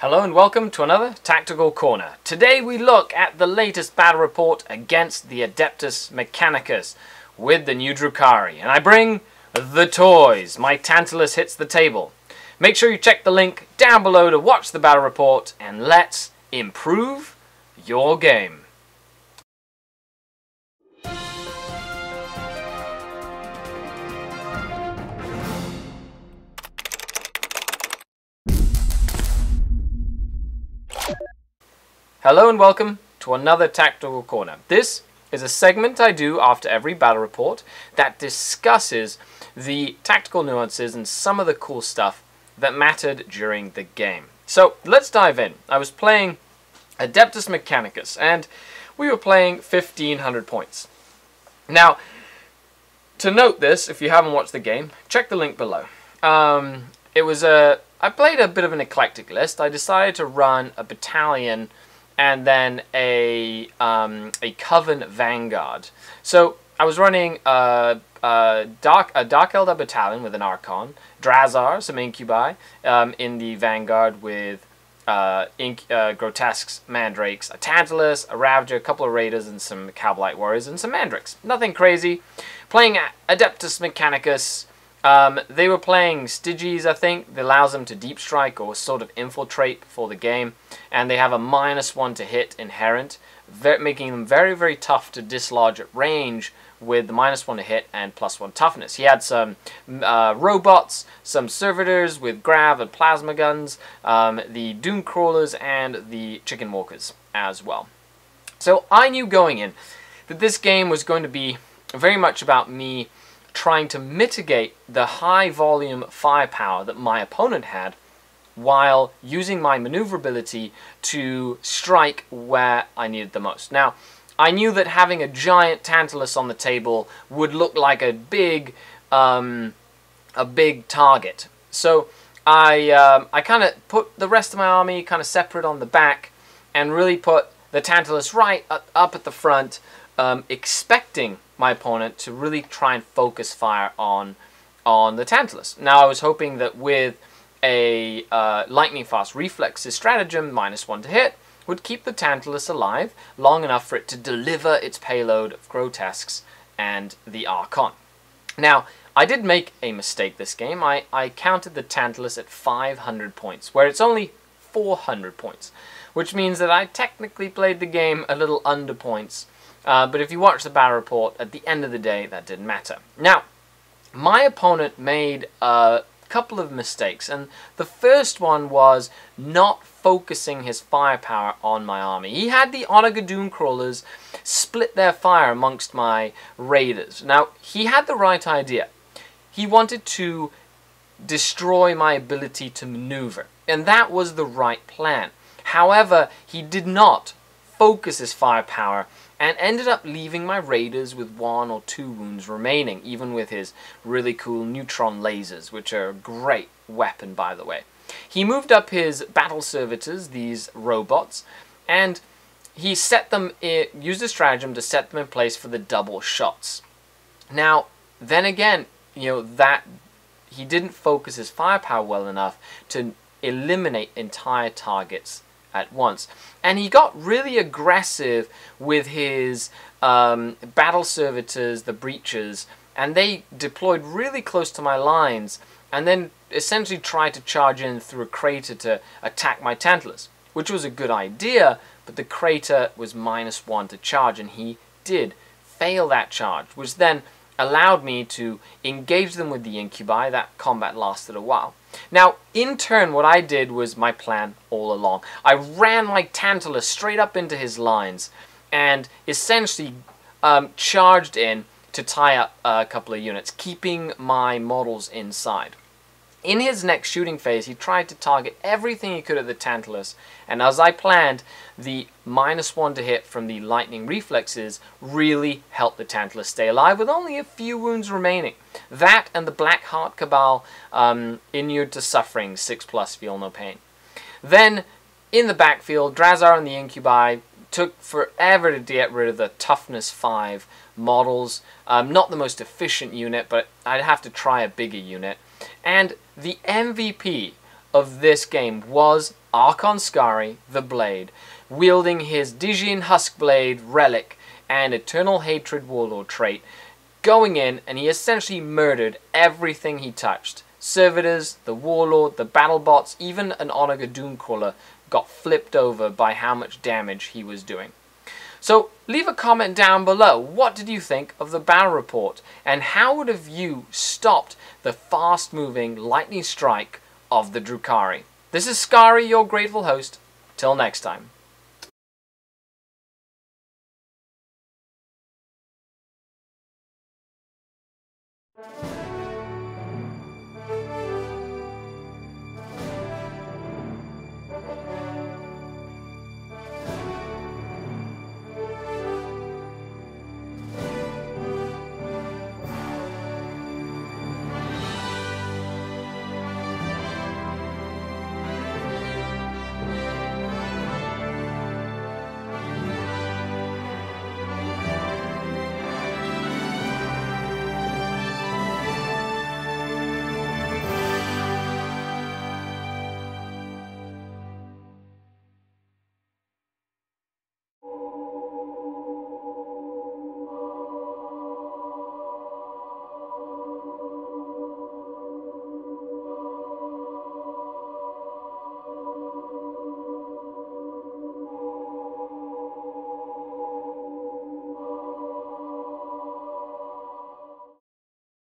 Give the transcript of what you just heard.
Hello and welcome to another Tactical Corner. Today we look at the latest battle report against the Adeptus Mechanicus with the new Drukhari. And I bring the toys. My Tantalus hits the table. Make sure you check the link down below to watch the battle report and let's improve your game. Hello and welcome to another Tactical Corner. This is a segment I do after every battle report that discusses the tactical nuances and some of the cool stuff that mattered during the game. So let's dive in. I was playing Adeptus Mechanicus and we were playing 1500 points. Now, to note this, if you haven't watched the game, check the link below. I played a bit of an eclectic list. I decided to run a battalion and then a Coven Vanguard. So I was running a Dark Elder battalion with an Archon, Drazar, some Incubi, in the Vanguard with Grotesques, Mandrakes, a Tantalus, a Ravager, a couple of Raiders, and some Cavalite Warriors, and some Mandrakes. Nothing crazy. Playing Adeptus Mechanicus. They were playing Styges, I think, that allows them to deep strike or sort of infiltrate before the game, and they have a -1 to hit inherent, making them very, very tough to dislodge at range with the -1 to hit and +1 toughness. He had some robots, some servitors with grav and plasma guns, the Doom Crawlers, and the Chicken Walkers as well. So I knew going in that this game was going to be very much about me trying to mitigate the high volume firepower that my opponent had while using my maneuverability to strike where I needed the most. Now, I knew that having a giant Tantalus on the table would look like a big target. So I kind of put the rest of my army kind of separate on the back and really put the Tantalus right up at the front, expecting my opponent to really try and focus fire on the Tantalus. Now I was hoping that with a lightning fast reflexes stratagem, -1 to hit, would keep the Tantalus alive long enough for it to deliver its payload of Grotesques and the Archon. Now I did make a mistake this game. I counted the Tantalus at 500 points, where it's only 400 points, which means that I technically played the game a little under points. But if you watch the battle report, at the end of the day, that didn't matter. Now, my opponent made a couple of mistakes, and the first one was not focusing his firepower on my army. He had the Doom Crawlers split their fire amongst my Raiders. Now, he had the right idea. He wanted to destroy my ability to maneuver, and that was the right plan. However, he did not focus his firepower and ended up leaving my Raiders with 1 or 2 wounds remaining, even with his really cool neutron lasers, which are a great weapon, by the way. He moved up his battle servitors, these robots, and he used a stratagem to set them in place for the double shots. Now, then again, that he didn't focus his firepower well enough to eliminate entire targets at once, and he got really aggressive with his battle servitors, the breachers, and they deployed really close to my lines and then essentially tried to charge in through a crater to attack my Tantalus, which was a good idea, but the crater was -1 to charge, and he did fail that charge, which then allowed me to engage them with the Incubi. That combat lasted a while. Now, in turn, what I did was my plan all along. I ran my Tantalus straight up into his lines and essentially charged in to tie up a couple of units, keeping my models inside. In his next shooting phase, he tried to target everything he could at the Tantalus, and as I planned, the -1 to hit from the lightning reflexes really helped the Tantalus stay alive with only a few wounds remaining. That and the Black Heart Cabal inured to suffering, 6+ feel no pain. Then, in the backfield, Drazar and the Incubi took forever to get rid of the Toughness 5 models. Not the most efficient unit, but I'd have to try a bigger unit. And the MVP of this game was Archon Skari the Blade, wielding his Digian Huskblade relic and Eternal Hatred Warlord trait, going in, and he essentially murdered everything he touched. Servitors, the Warlord, the BattleBots, even an Onager Doomcrawler got flipped over by how much damage he was doing. So leave a comment down below. What did you think of the battle report? And how would have you stopped the fast-moving lightning strike of the Drukhari? This is Skari, your grateful host. Till next time.